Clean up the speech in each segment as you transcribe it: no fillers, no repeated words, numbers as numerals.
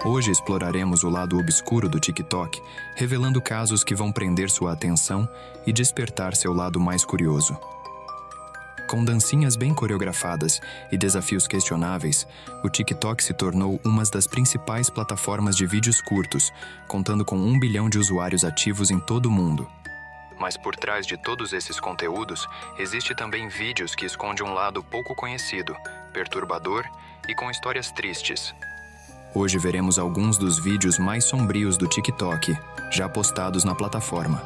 Hoje exploraremos o lado obscuro do TikTok, revelando casos que vão prender sua atenção e despertar seu lado mais curioso. Com dancinhas bem coreografadas e desafios questionáveis, o TikTok se tornou uma das principais plataformas de vídeos curtos, contando com 1 bilhão de usuários ativos em todo o mundo. Mas por trás de todos esses conteúdos, existe também vídeos que escondem um lado pouco conhecido, perturbador e com histórias tristes. Hoje veremos alguns dos vídeos mais sombrios do TikTok, já postados na plataforma.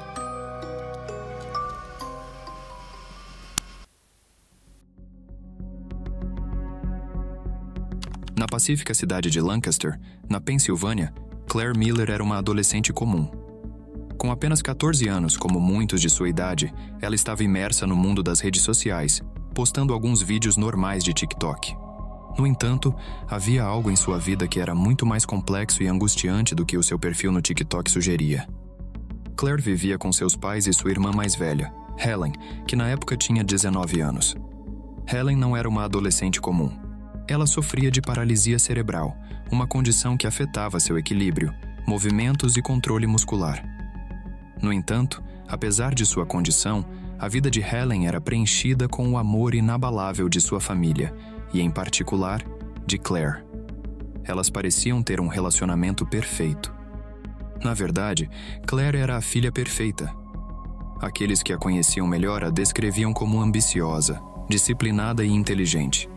Na pacífica cidade de Lancaster, na Pensilvânia, Claire Miller era uma adolescente comum. Com apenas 14 anos, como muitos de sua idade, ela estava imersa no mundo das redes sociais, postando alguns vídeos normais de TikTok. No entanto, havia algo em sua vida que era muito mais complexo e angustiante do que o seu perfil no TikTok sugeria. Claire vivia com seus pais e sua irmã mais velha, Helen, que na época tinha 19 anos. Helen não era uma adolescente comum. Ela sofria de paralisia cerebral, uma condição que afetava seu equilíbrio, movimentos e controle muscular. No entanto, apesar de sua condição, a vida de Helen era preenchida com o amor inabalável de sua família, e em particular, de Claire. Elas pareciam ter um relacionamento perfeito. Na verdade, Claire era a filha perfeita. Aqueles que a conheciam melhor a descreviam como ambiciosa, disciplinada e inteligente.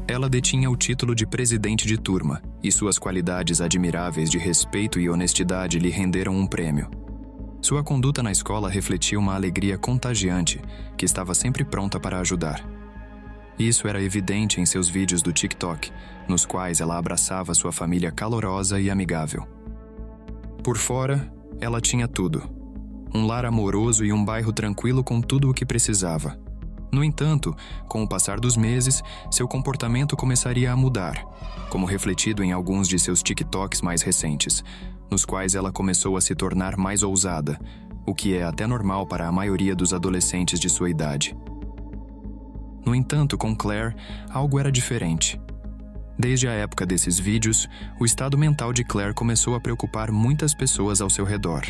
Ela detinha o título de presidente de turma, e suas qualidades admiráveis de respeito e honestidade lhe renderam um prêmio. Sua conduta na escola refletia uma alegria contagiante, que estava sempre pronta para ajudar. Isso era evidente em seus vídeos do TikTok, nos quais ela abraçava sua família calorosa e amigável. Por fora, ela tinha tudo. Um lar amoroso e um bairro tranquilo com tudo o que precisava. No entanto, com o passar dos meses, seu comportamento começaria a mudar, como refletido em alguns de seus TikToks mais recentes, nos quais ela começou a se tornar mais ousada, o que é até normal para a maioria dos adolescentes de sua idade. No entanto, com Claire, algo era diferente. Desde a época desses vídeos, o estado mental de Claire começou a preocupar muitas pessoas ao seu redor.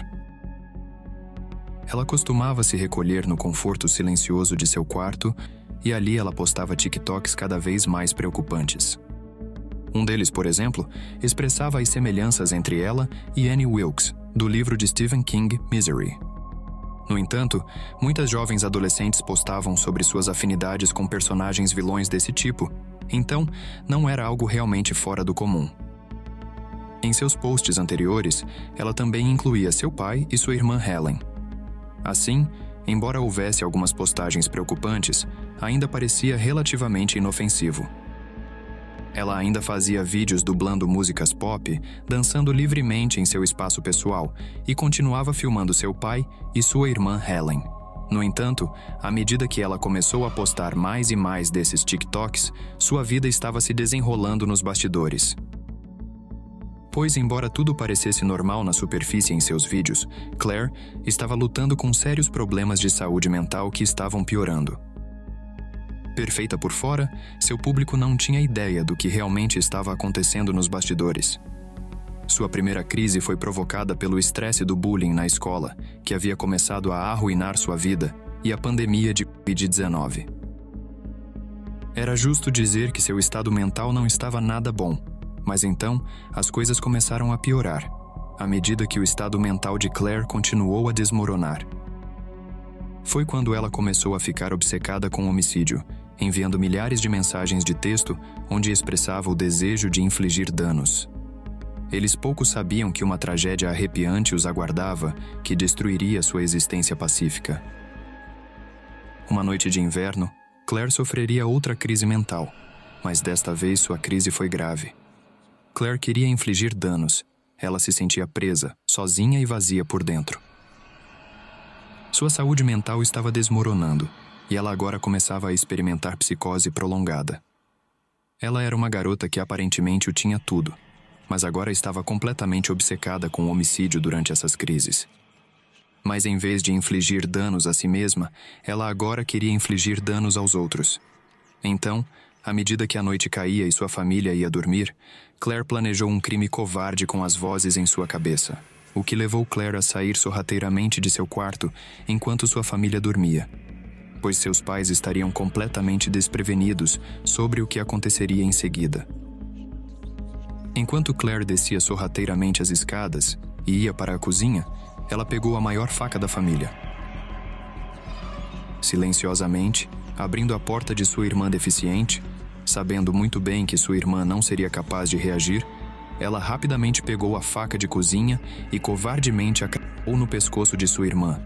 Ela costumava se recolher no conforto silencioso de seu quarto e ali ela postava TikToks cada vez mais preocupantes. Um deles, por exemplo, expressava as semelhanças entre ela e Annie Wilkes, do livro de Stephen King, Misery. No entanto, muitas jovens adolescentes postavam sobre suas afinidades com personagens vilões desse tipo, então não era algo realmente fora do comum. Em seus posts anteriores, ela também incluía seu pai e sua irmã Helen. Assim, embora houvesse algumas postagens preocupantes, ainda parecia relativamente inofensivo. Ela ainda fazia vídeos dublando músicas pop, dançando livremente em seu espaço pessoal e continuava filmando seu pai e sua irmã Helen. No entanto, à medida que ela começou a postar mais e mais desses TikToks, sua vida estava se desenrolando nos bastidores. Pois, embora tudo parecesse normal na superfície em seus vídeos, Claire estava lutando com sérios problemas de saúde mental que estavam piorando. Perfeita por fora, seu público não tinha ideia do que realmente estava acontecendo nos bastidores. Sua primeira crise foi provocada pelo estresse do bullying na escola, que havia começado a arruinar sua vida, e a pandemia de Covid-19. Era justo dizer que seu estado mental não estava nada bom, mas então as coisas começaram a piorar, à medida que o estado mental de Claire continuou a desmoronar. Foi quando ela começou a ficar obcecada com homicídio, enviando milhares de mensagens de texto onde expressava o desejo de infligir danos. Eles pouco sabiam que uma tragédia arrepiante os aguardava que destruiria sua existência pacífica. Uma noite de inverno, Claire sofreria outra crise mental, mas desta vez sua crise foi grave. Claire queria infligir danos. Ela se sentia presa, sozinha e vazia por dentro. Sua saúde mental estava desmoronando, e ela agora começava a experimentar psicose prolongada. Ela era uma garota que aparentemente o tinha tudo, mas agora estava completamente obcecada com o homicídio durante essas crises. Mas em vez de infligir danos a si mesma, ela agora queria infligir danos aos outros. Então, À medida que a noite caía e sua família ia dormir, Claire planejou um crime covarde com as vozes em sua cabeça, o que levou Claire a sair sorrateiramente de seu quarto enquanto sua família dormia, pois seus pais estariam completamente desprevenidos sobre o que aconteceria em seguida. Enquanto Claire descia sorrateiramente as escadas e ia para a cozinha, ela pegou a maior faca da família. Silenciosamente, abrindo a porta de sua irmã deficiente, sabendo muito bem que sua irmã não seria capaz de reagir, ela rapidamente pegou a faca de cozinha e covardemente a cravou no pescoço de sua irmã,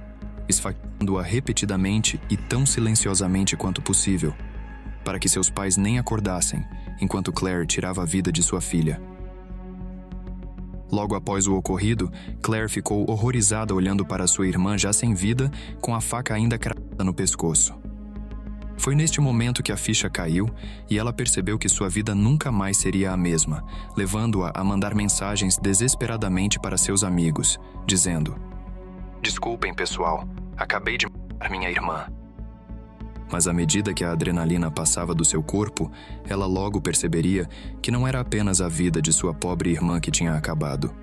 esfaqueando-a repetidamente e tão silenciosamente quanto possível, para que seus pais nem acordassem, enquanto Claire tirava a vida de sua filha. Logo após o ocorrido, Claire ficou horrorizada olhando para sua irmã já sem vida, com a faca ainda cravada no pescoço. Foi neste momento que a ficha caiu e ela percebeu que sua vida nunca mais seria a mesma, levando-a a mandar mensagens desesperadamente para seus amigos, dizendo: "Desculpem, pessoal, acabei de matar minha irmã." Mas à medida que a adrenalina passava do seu corpo, ela logo perceberia que não era apenas a vida de sua pobre irmã que tinha acabado.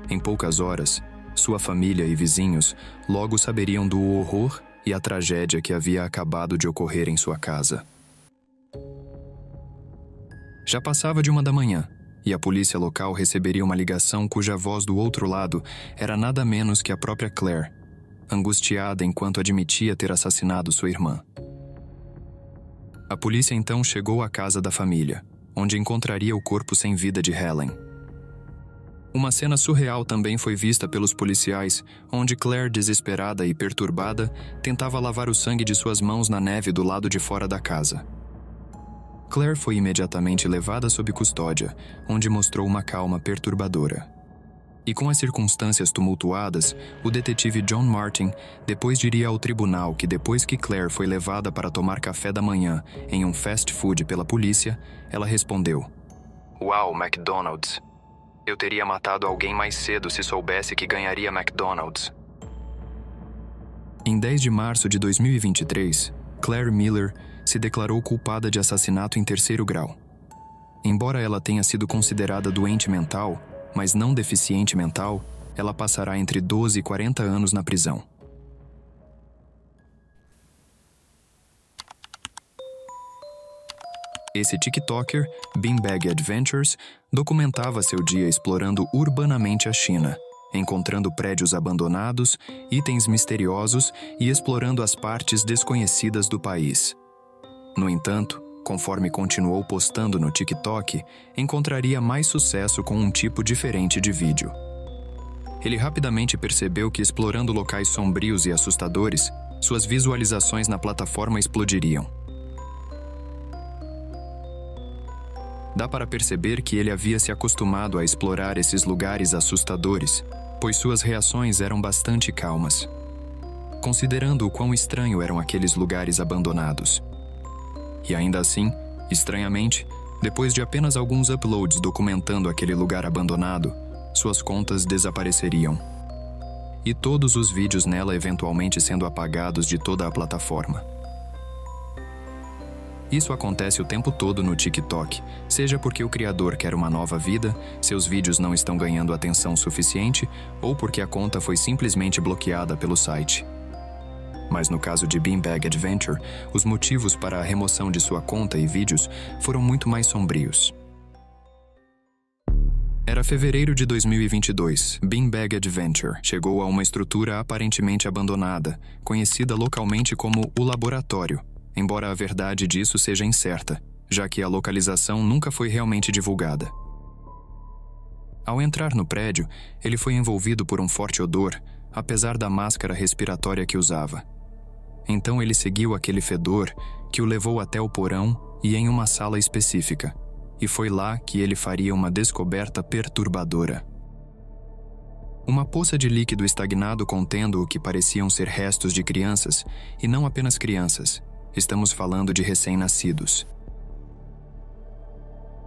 Em poucas horas, sua família e vizinhos logo saberiam do horror e a tragédia que havia acabado de ocorrer em sua casa. Já passava de 1 da manhã, e a polícia local receberia uma ligação cuja voz do outro lado era nada menos que a própria Claire, angustiada enquanto admitia ter assassinado sua irmã. A polícia então chegou à casa da família, onde encontraria o corpo sem vida de Helen. Uma cena surreal também foi vista pelos policiais, onde Claire, desesperada e perturbada, tentava lavar o sangue de suas mãos na neve do lado de fora da casa. Claire foi imediatamente levada sob custódia, onde mostrou uma calma perturbadora. E com as circunstâncias tumultuadas, o detetive John Martin depois diria ao tribunal que depois que Claire foi levada para tomar café da manhã em um fast food pela polícia, ela respondeu: "Uau, McDonald's. Eu teria matado alguém mais cedo se soubesse que ganharia McDonald's." Em 10 de março de 2023, Claire Miller se declarou culpada de assassinato em 3º grau. Embora ela tenha sido considerada doente mental, mas não deficiente mental, ela passará entre 12 e 40 anos na prisão. Esse TikToker, Beanbag Adventures, documentava seu dia explorando urbanamente a China, encontrando prédios abandonados, itens misteriosos e explorando as partes desconhecidas do país. No entanto, conforme continuou postando no TikTok, encontraria mais sucesso com um tipo diferente de vídeo. Ele rapidamente percebeu que explorando locais sombrios e assustadores, suas visualizações na plataforma explodiriam. Dá para perceber que ele havia se acostumado a explorar esses lugares assustadores, pois suas reações eram bastante calmas, considerando o quão estranho eram aqueles lugares abandonados. E ainda assim, estranhamente, depois de apenas alguns uploads documentando aquele lugar abandonado, suas contas desapareceriam. E todos os vídeos nela eventualmente sendo apagados de toda a plataforma. Isso acontece o tempo todo no TikTok, seja porque o criador quer uma nova vida, seus vídeos não estão ganhando atenção suficiente, ou porque a conta foi simplesmente bloqueada pelo site. Mas no caso de Beanbag Adventure, os motivos para a remoção de sua conta e vídeos foram muito mais sombrios. Era fevereiro de 2022. Beanbag Adventure chegou a uma estrutura aparentemente abandonada, conhecida localmente como o Laboratório, embora a verdade disso seja incerta, já que a localização nunca foi realmente divulgada. Ao entrar no prédio, ele foi envolvido por um forte odor, apesar da máscara respiratória que usava. Então ele seguiu aquele fedor que o levou até o porão e em uma sala específica, e foi lá que ele faria uma descoberta perturbadora. Uma poça de líquido estagnado contendo o que pareciam ser restos de crianças, e não apenas crianças, estamos falando de recém-nascidos.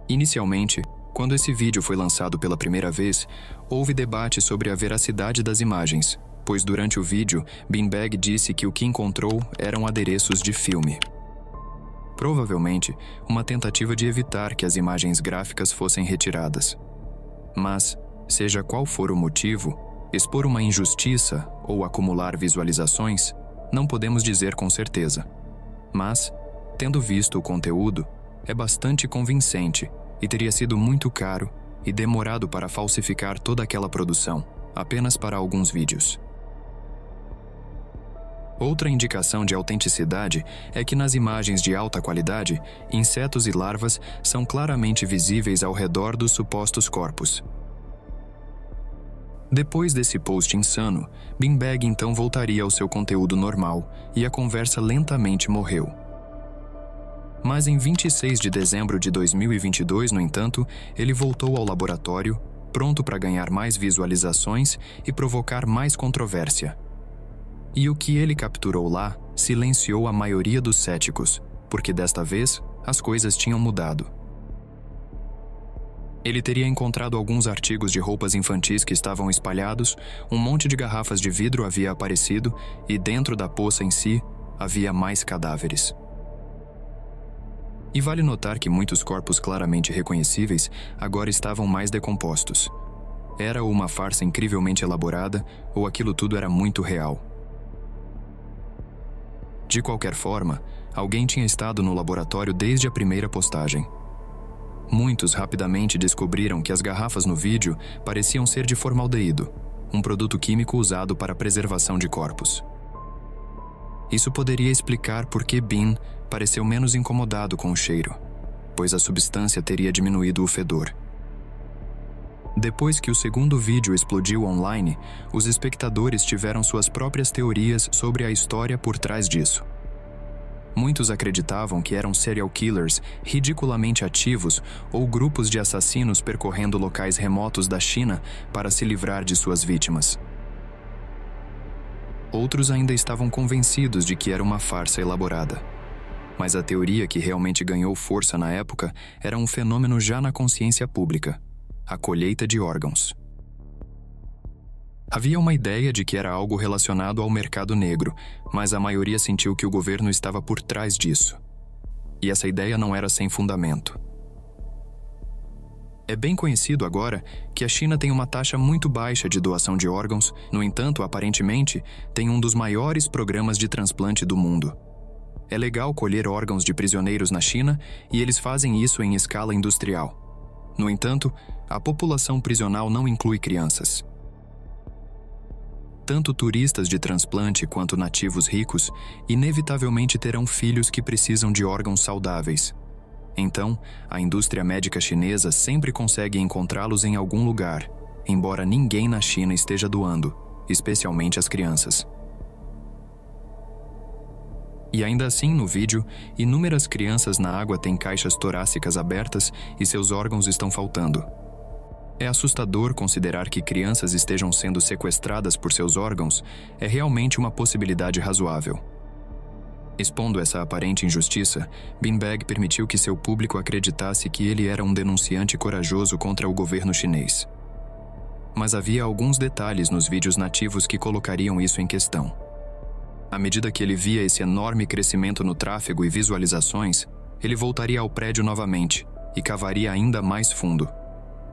Inicialmente, quando esse vídeo foi lançado pela primeira vez, houve debate sobre a veracidade das imagens, pois durante o vídeo, Beanbag disse que o que encontrou eram adereços de filme. Provavelmente, uma tentativa de evitar que as imagens gráficas fossem retiradas. Mas, seja qual for o motivo, expor uma injustiça ou acumular visualizações, não podemos dizer com certeza. Mas, tendo visto o conteúdo, é bastante convincente e teria sido muito caro e demorado para falsificar toda aquela produção, apenas para alguns vídeos. Outra indicação de autenticidade é que nas imagens de alta qualidade, insetos e larvas são claramente visíveis ao redor dos supostos corpos. Depois desse post insano, Beanbag então voltaria ao seu conteúdo normal e a conversa lentamente morreu. Mas em 26 de dezembro de 2022, no entanto, ele voltou ao laboratório, pronto para ganhar mais visualizações e provocar mais controvérsia. E o que ele capturou lá silenciou a maioria dos céticos, porque desta vez as coisas tinham mudado. Ele teria encontrado alguns artigos de roupas infantis que estavam espalhados, um monte de garrafas de vidro havia aparecido e dentro da poça em si havia mais cadáveres. E vale notar que muitos corpos claramente reconhecíveis agora estavam mais decompostos. Era uma farsa incrivelmente elaborada ou aquilo tudo era muito real? De qualquer forma, alguém tinha estado no laboratório desde a primeira postagem. Muitos rapidamente descobriram que as garrafas no vídeo pareciam ser de formaldeído, um produto químico usado para a preservação de corpos. Isso poderia explicar por que Bean pareceu menos incomodado com o cheiro, pois a substância teria diminuído o fedor. Depois que o segundo vídeo explodiu online, os espectadores tiveram suas próprias teorias sobre a história por trás disso. Muitos acreditavam que eram serial killers ridiculamente ativos ou grupos de assassinos percorrendo locais remotos da China para se livrar de suas vítimas. Outros ainda estavam convencidos de que era uma farsa elaborada. Mas a teoria que realmente ganhou força na época era um fenômeno já na consciência pública: a colheita de órgãos. Havia uma ideia de que era algo relacionado ao mercado negro, mas a maioria sentiu que o governo estava por trás disso. E essa ideia não era sem fundamento. É bem conhecido agora que a China tem uma taxa muito baixa de doação de órgãos, no entanto, aparentemente, tem um dos maiores programas de transplante do mundo. É legal colher órgãos de prisioneiros na China e eles fazem isso em escala industrial. No entanto, a população prisional não inclui crianças. Tanto turistas de transplante quanto nativos ricos inevitavelmente terão filhos que precisam de órgãos saudáveis. Então, a indústria médica chinesa sempre consegue encontrá-los em algum lugar, embora ninguém na China esteja doando, especialmente as crianças. E ainda assim, no vídeo, inúmeras crianças na água têm caixas torácicas abertas e seus órgãos estão faltando. É assustador considerar que crianças estejam sendo sequestradas por seus órgãos é realmente uma possibilidade razoável. Expondo essa aparente injustiça, Beanbag permitiu que seu público acreditasse que ele era um denunciante corajoso contra o governo chinês. Mas havia alguns detalhes nos vídeos nativos que colocariam isso em questão. À medida que ele via esse enorme crescimento no tráfego e visualizações, ele voltaria ao prédio novamente e cavaria ainda mais fundo.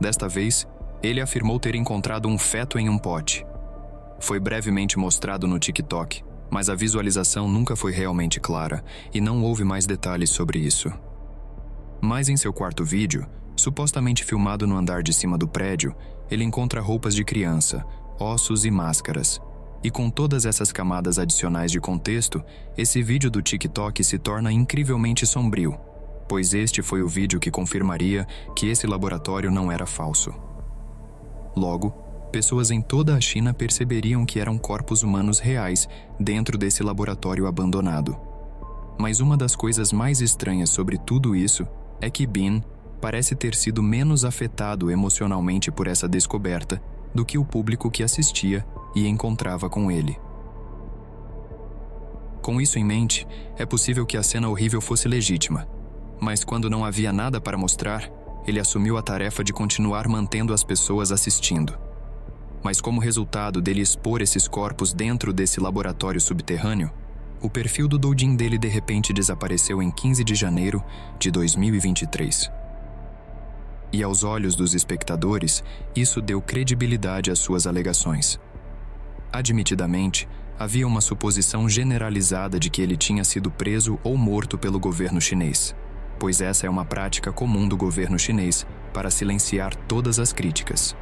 Desta vez, ele afirmou ter encontrado um feto em um pote. Foi brevemente mostrado no TikTok, mas a visualização nunca foi realmente clara e não houve mais detalhes sobre isso. Mas em seu quarto vídeo, supostamente filmado no andar de cima do prédio, ele encontra roupas de criança, ossos e máscaras. E com todas essas camadas adicionais de contexto, esse vídeo do TikTok se torna incrivelmente sombrio, pois este foi o vídeo que confirmaria que esse laboratório não era falso. Logo, pessoas em toda a China perceberiam que eram corpos humanos reais dentro desse laboratório abandonado. Mas uma das coisas mais estranhas sobre tudo isso é que Bean parece ter sido menos afetado emocionalmente por essa descoberta do que o público que assistia e encontrava com ele. Com isso em mente, é possível que a cena horrível fosse legítima, mas quando não havia nada para mostrar, ele assumiu a tarefa de continuar mantendo as pessoas assistindo. Mas como resultado dele expor esses corpos dentro desse laboratório subterrâneo, o perfil do doujin dele de repente desapareceu em 15 de janeiro de 2023. E aos olhos dos espectadores, isso deu credibilidade às suas alegações. Admitidamente, havia uma suposição generalizada de que ele tinha sido preso ou morto pelo governo chinês, pois essa é uma prática comum do governo chinês para silenciar todas as críticas.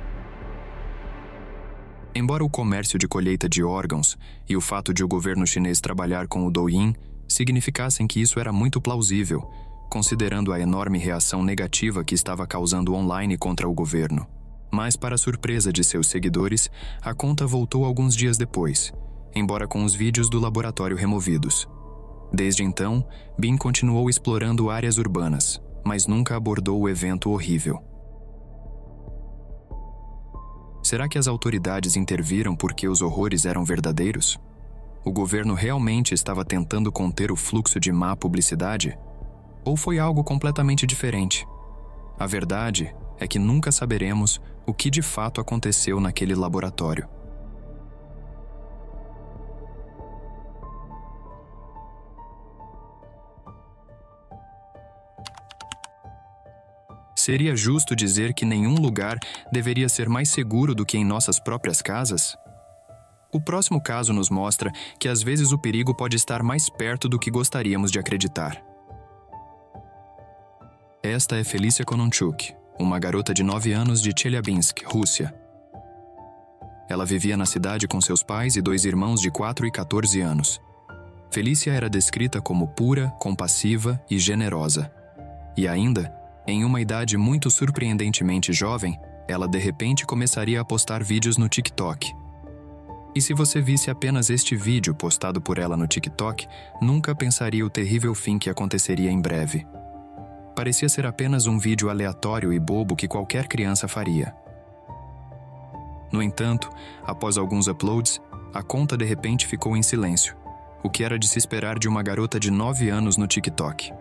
Embora o comércio de colheita de órgãos e o fato de o governo chinês trabalhar com o Douyin significassem que isso era muito plausível, considerando a enorme reação negativa que estava causando online contra o governo. Mas, para surpresa de seus seguidores, a conta voltou alguns dias depois, embora com os vídeos do laboratório removidos. Desde então, Bin continuou explorando áreas urbanas, mas nunca abordou o evento horrível. Será que as autoridades interviram porque os horrores eram verdadeiros? O governo realmente estava tentando conter o fluxo de má publicidade? Ou foi algo completamente diferente? A verdade é que nunca saberemos o que de fato aconteceu naquele laboratório. Seria justo dizer que nenhum lugar deveria ser mais seguro do que em nossas próprias casas? O próximo caso nos mostra que às vezes o perigo pode estar mais perto do que gostaríamos de acreditar. Esta é Felicia Kononchuk, uma garota de 9 anos de Chelyabinsk, Rússia. Ela vivia na cidade com seus pais e 2 irmãos de 4 e 14 anos. Felicia era descrita como pura, compassiva e generosa. E ainda, em uma idade muito surpreendentemente jovem, ela de repente começaria a postar vídeos no TikTok. E se você visse apenas este vídeo postado por ela no TikTok, nunca pensaria o terrível fim que aconteceria em breve. Parecia ser apenas um vídeo aleatório e bobo que qualquer criança faria. No entanto, após alguns uploads, a conta de repente ficou em silêncio, o que era de se esperar de uma garota de 9 anos no TikTok.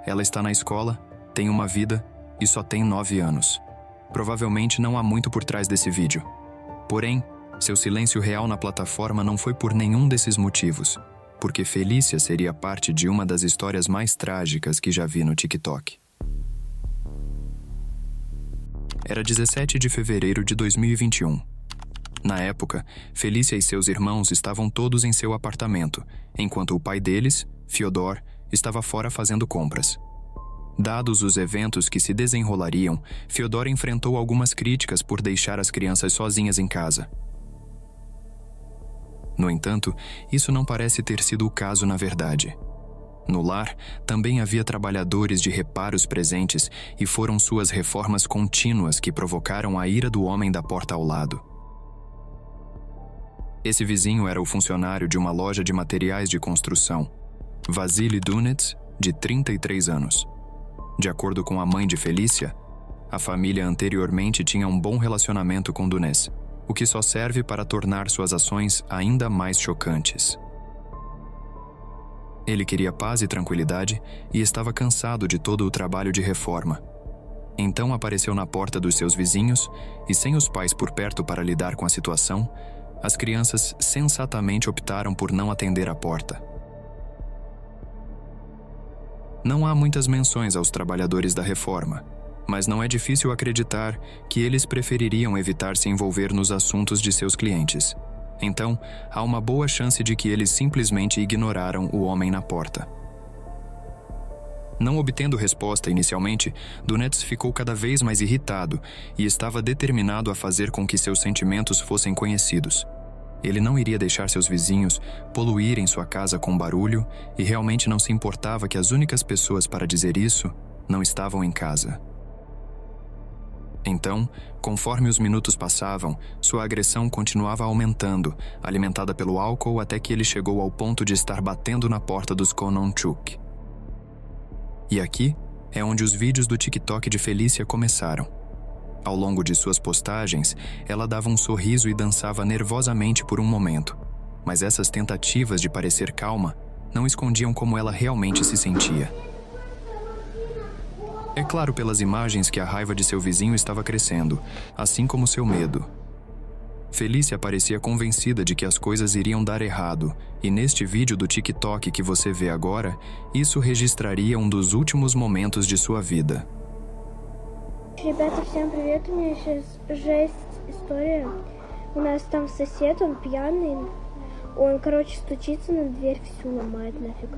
Ela está na escola, tem uma vida e só tem 9 anos. Provavelmente não há muito por trás desse vídeo. Porém, seu silêncio real na plataforma não foi por nenhum desses motivos, porque Felicia seria parte de uma das histórias mais trágicas que já vi no TikTok. Era 17 de fevereiro de 2021. Na época, Felicia e seus irmãos estavam todos em seu apartamento, enquanto o pai deles, Fyodor, estava fora fazendo compras. Dados os eventos que se desenrolariam, Fyodor enfrentou algumas críticas por deixar as crianças sozinhas em casa. No entanto, isso não parece ter sido o caso na verdade. No lar, também havia trabalhadores de reparos presentes e foram suas reformas contínuas que provocaram a ira do homem da porta ao lado. Esse vizinho era o funcionário de uma loja de materiais de construção, Vasily Dunets, de 33 anos. De acordo com a mãe de Felicia, a família anteriormente tinha um bom relacionamento com Dunets, o que só serve para tornar suas ações ainda mais chocantes. Ele queria paz e tranquilidade e estava cansado de todo o trabalho de reforma. Então apareceu na porta dos seus vizinhos e, sem os pais por perto para lidar com a situação, as crianças sensatamente optaram por não atender a porta. Não há muitas menções aos trabalhadores da reforma, mas não é difícil acreditar que eles prefeririam evitar se envolver nos assuntos de seus clientes. Então, há uma boa chance de que eles simplesmente ignoraram o homem na porta. Não obtendo resposta inicialmente, Dunets ficou cada vez mais irritado e estava determinado a fazer com que seus sentimentos fossem conhecidos. Ele não iria deixar seus vizinhos poluírem sua casa com barulho e realmente não se importava que as únicas pessoas para dizer isso não estavam em casa. Então, conforme os minutos passavam, sua agressão continuava aumentando, alimentada pelo álcool até que ele chegou ao ponto de estar batendo na porta dos Kononchuk. E aqui é onde os vídeos do TikTok de Felicia começaram. Ao longo de suas postagens, ela dava um sorriso e dançava nervosamente por um momento, mas essas tentativas de parecer calma não escondiam como ela realmente se sentia. É claro pelas imagens que a raiva de seu vizinho estava crescendo, assim como seu medo. Felícia parecia convencida de que as coisas iriam dar errado, e neste vídeo do TikTok que você vê agora, isso registraria um dos últimos momentos de sua vida. Ребята, всем привет, у меня сейчас жесть история. У нас там сосед, он пьяный, он, стучится на дверь, всю ломает нафиг.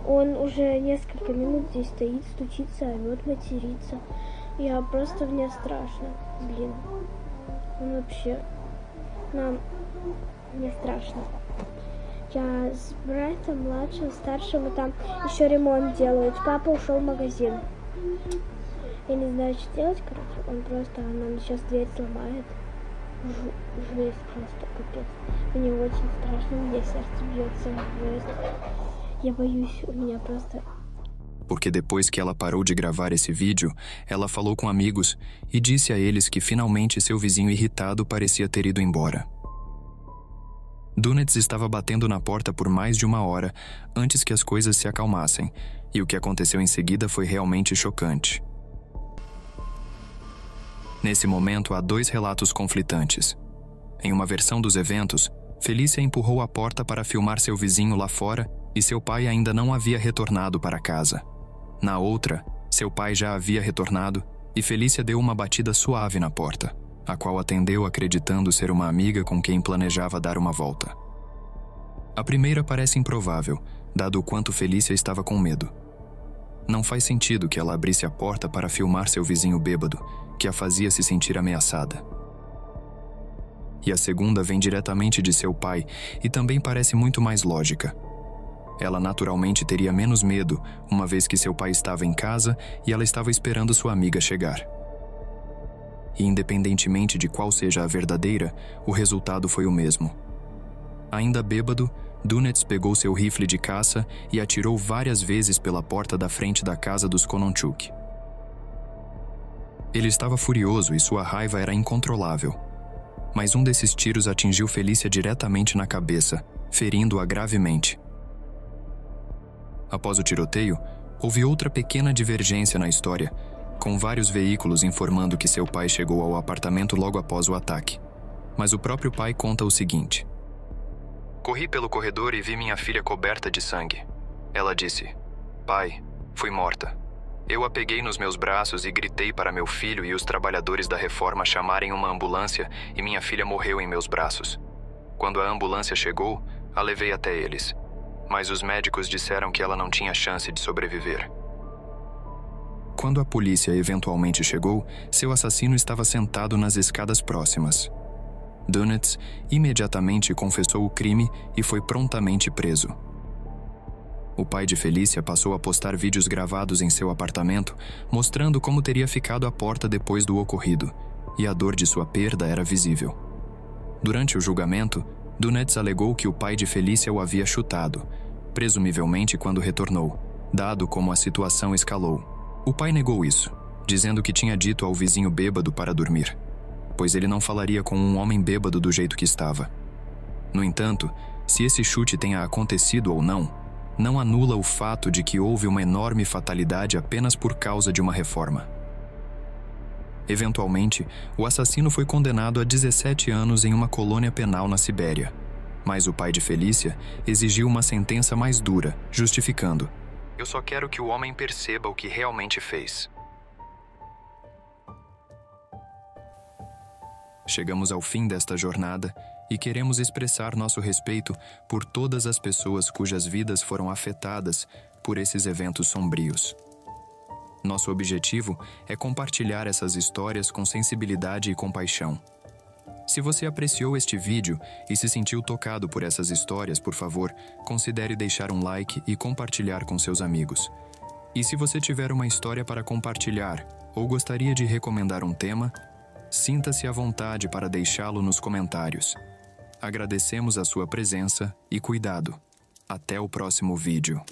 Он уже несколько минут здесь стоит, стучится, орёт, матерится. Мне страшно, блин. Он вообще... Мне страшно. Я с братом младшим, старшим, и там еще ремонт делают. Папа ушел в магазин. Я не знаю, что делать, Он нам сейчас дверь сломает. Жесть просто, капец. Мне очень страшно, у меня сердце бьется, жесть. Я боюсь, у меня просто... Porque depois que ela parou de gravar esse vídeo, ela falou com amigos e disse a eles que finalmente seu vizinho irritado parecia ter ido embora. Dunetz estava batendo na porta por mais de 1 hora antes que as coisas se acalmassem, e o que aconteceu em seguida foi realmente chocante. Nesse momento, há 2 relatos conflitantes. Em uma versão dos eventos, Felícia empurrou a porta para filmar seu vizinho lá fora e seu pai ainda não havia retornado para casa. Na outra, seu pai já havia retornado e Felícia deu uma batida suave na porta, a qual atendeu acreditando ser uma amiga com quem planejava dar uma volta. A primeira parece improvável, dado o quanto Felícia estava com medo. Não faz sentido que ela abrisse a porta para filmar seu vizinho bêbado, que a fazia se sentir ameaçada. E a segunda vem diretamente de seu pai e também parece muito mais lógica. Ela naturalmente teria menos medo, uma vez que seu pai estava em casa e ela estava esperando sua amiga chegar. E independentemente de qual seja a verdadeira, o resultado foi o mesmo. Ainda bêbado, Dunetz pegou seu rifle de caça e atirou várias vezes pela porta da frente da casa dos Kononchuk. Ele estava furioso e sua raiva era incontrolável. Mas um desses tiros atingiu Felícia diretamente na cabeça, ferindo-a gravemente. Após o tiroteio, houve outra pequena divergência na história, com vários veículos informando que seu pai chegou ao apartamento logo após o ataque. Mas o próprio pai conta o seguinte: "Corri pelo corredor e vi minha filha coberta de sangue. Ela disse: 'Pai, fui morta.' Eu a peguei nos meus braços e gritei para meu filho e os trabalhadores da reforma chamarem uma ambulância e minha filha morreu em meus braços. Quando a ambulância chegou, a levei até eles. Mas os médicos disseram que ela não tinha chance de sobreviver." Quando a polícia eventualmente chegou, seu assassino estava sentado nas escadas próximas. Dunetz imediatamente confessou o crime e foi prontamente preso. O pai de Felícia passou a postar vídeos gravados em seu apartamento, mostrando como teria ficado a porta depois do ocorrido, e a dor de sua perda era visível. Durante o julgamento, Dunetz alegou que o pai de Felícia o havia chutado, presumivelmente quando retornou, dado como a situação escalou. O pai negou isso, dizendo que tinha dito ao vizinho bêbado para dormir, pois ele não falaria com um homem bêbado do jeito que estava. No entanto, se esse chute tenha acontecido ou não anula o fato de que houve uma enorme fatalidade apenas por causa de uma reforma. Eventualmente, o assassino foi condenado a 17 anos em uma colônia penal na Sibéria, mas o pai de Felícia exigiu uma sentença mais dura, justificando: "Eu só quero que o homem perceba o que realmente fez." Chegamos ao fim desta jornada e queremos expressar nosso respeito por todas as pessoas cujas vidas foram afetadas por esses eventos sombrios. Nosso objetivo é compartilhar essas histórias com sensibilidade e compaixão. Se você apreciou este vídeo e se sentiu tocado por essas histórias, por favor, considere deixar um like e compartilhar com seus amigos. E se você tiver uma história para compartilhar ou gostaria de recomendar um tema, sinta-se à vontade para deixá-lo nos comentários. Agradecemos a sua presença e cuidado. Até o próximo vídeo.